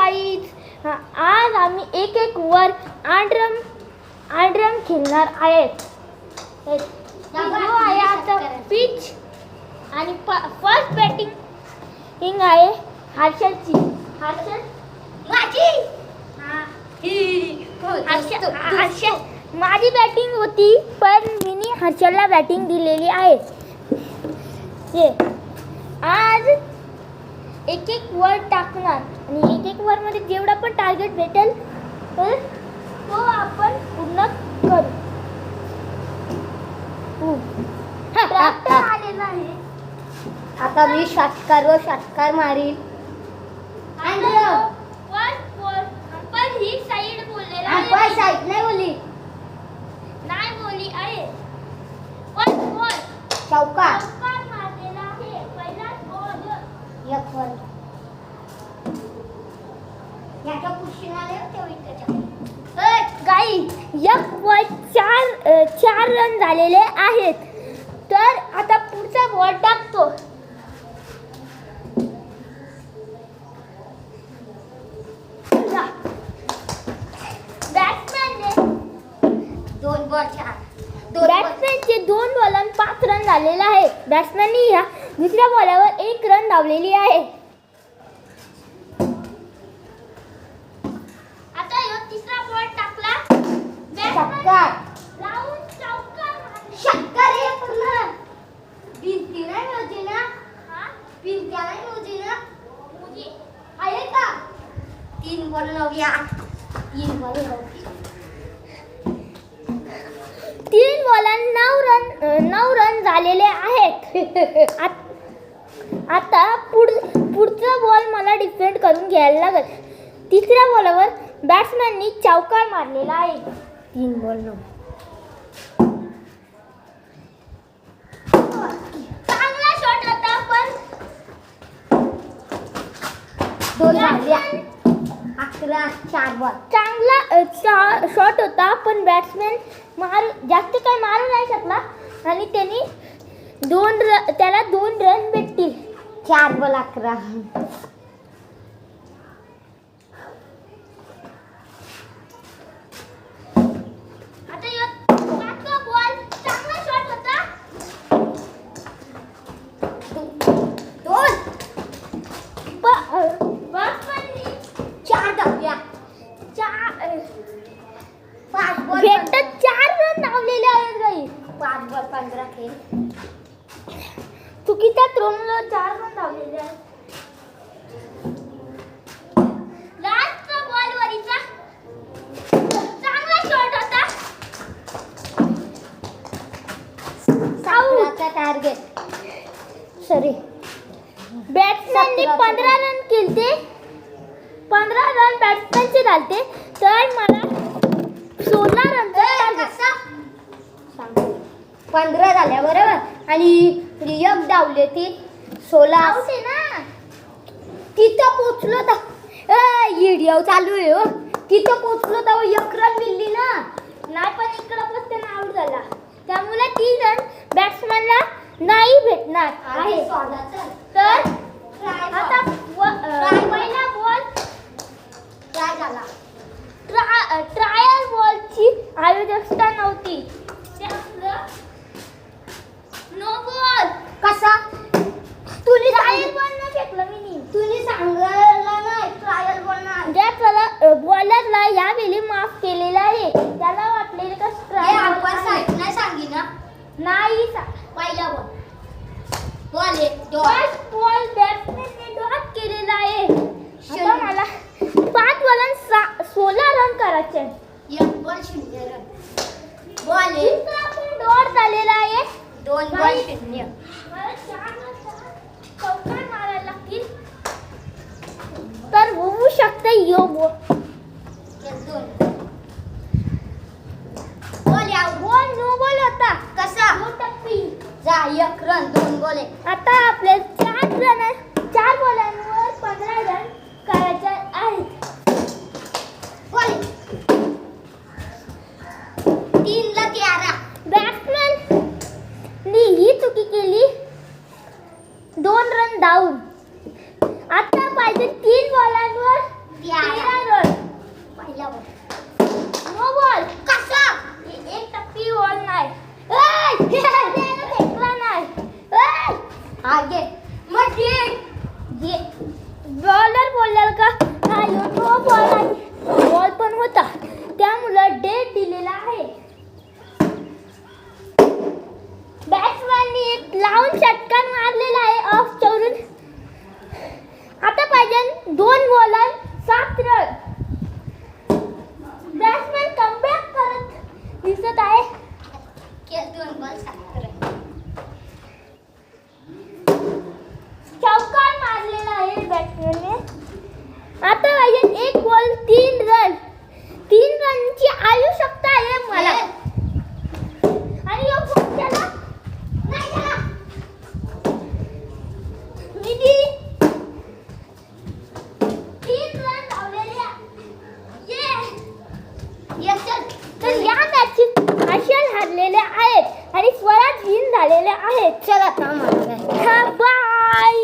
Guys, आज आम्ही एक एक वर 8 रन खेळणार आहेत. जो आहे आता पिच आणि फर्स्ट बॅटिंग आहे हर्षलची. हर्षल माझी माझी बॅटिंग होती पण मी हर्षलला बॅटिंग दिलेली आहे. आज एक एक वर टाकणार आणि एक एक वर मध्ये जेवढा पण टार्गेट भेटेल तो आपण पूर्ण करू. आलेला आहे. आता मी षटकार मारील. पण ही साईड बोललेला आहे. साईड नाही बोली आहे. पण बॉल चौकार मारलेला आहे. पहिला बॉल एक वर याच्या पुष्टीनाले त्याच्या गाई एक वर 4 रन झालेले आहेत. तर आता पुढचा बॉल टाकतो. बॅट्समॅनचे 2 बॉलांवर 5 रन झालेले आहे. बॅट्समॅननी ह्या दुसऱ्या बॉलावर 1 रन धावलेली आहे. आता ह्यो तिसरा बॉल टाकला. षटकार चौकार षटकार हे पूर्ण भिंती नाही मोजी ना. भिंत्या नाही मोजी ना. मुजी आहे का 3 बॉल 9 3 बॉल 3 बॉलांना 9 रन झालेले आहेत. आता पुढचा बॉल मला डिफेंड करून घ्यायला लागेल. तिसऱ्या बॉलवर बॅट्समॅननी चौकार मारलेला आहे. 3 बॉल 9 चांगला शॉट होता पण 2 झाले. 11 4 बॉल चांगला शॉट होता पण बॅट्समॅन जास्त काही मारू नाही शकला आणि त्याला 2 रन भेटतील. 4 बॉल 11. आता ह्यो 5वा बॉल चांगला शॉट होता. 2 बॅट्समॅननी 4 धावल्या. 5 बॉल भेटत 4 रन धावलेले आहेत गाई. 5 बॉल 15 खेळ. चुकीच्या थ्रोला 4 रन धावलेले आहेत. लास्टचा बॉल वरीचा चांगला शॉट होता. साऊथचा टार्गेट सॉरी बॅट्समॅनने 15 रन केलते. 15 रन बॅट्समॅनचे झालते तर मला 16 रन टार्गेट. 15 झाल्या बरोबर आणि एक धावले ती 16 ना. तिथं पोचलो तर व्हिडिओ चालू आहे हो. तिथं पोचलो तर 1 रन मिळली ना. नाही पण इकडं पण त्यांना आउट झाला त्यामुळे 3 रन बॅट्समॅनला नाही भेटणार आहे. तर आता पहिला बॉल काय झाला. ट्रायल बॉलची आवश्यकता नव्हती. नो बॉल कसा तुम्ही ट्रायल बॉल न फेकलं मी. तुम्ही सांगितलं नाही ट्रायल बॉल नाही. ज्या बॉलरला यावेळी माफ केलेला आहे त्याला वाटलेलं का आपण साईड नाही सांगी ना. नाही. पहिला बॉल फर्स्ट बॉल बॅट्समॅनने डॉट केलेला आहे. आता मला 5 बॉलांना 16 रन करायचे. 1 बॉल 0 रन. बॉल डॉट झालेला आहे. 2 बॉल 0. मला 4 चौकार मारायला लागतील तर होऊ शकते यो बॉल नो बॉल होता. कसा टप्पी जा 1 रन 2 बॉल. आता आपले 4 बॉलांवर 15 रन करायचे आहेत. बॉल 3 ला 11. बॅट्समॅन ही चुकी केली. 2 रन डाऊन. आता पाहिजे 3 बॉलांवर 13 रन. पहिला बॉल. No ball. कसा? एक टप्पी बॉल नाही. ए फेकला नाही. आगे मग जे बॉलर बोलला का हा नो बॉल आहे. बॉल पण होता त्यामुळं डेट दिलेला आहे. बॅट्समॅनने एक लावून षटकार मारलेला आहे ऑफ चौरून. आता पाहिजे 2 बॉलर 7 रन. बॅट्समॅन कमबॅक करत दिसत आहे. 2 बॉल 7 रन. चौकार मारलेला आहे बॅट्समॅनने. आता पाहिजे 1 बॉल 3 रन. 3 रनची आवश्यकता आहे मला. आणि यो फोन केला नाही झाला. निधी 3 रन धावलेले तर या मॅचेस आशियान हारलेले आहेत आणि स्वराज विन झालेले आहेत. चला थांबा. बाय.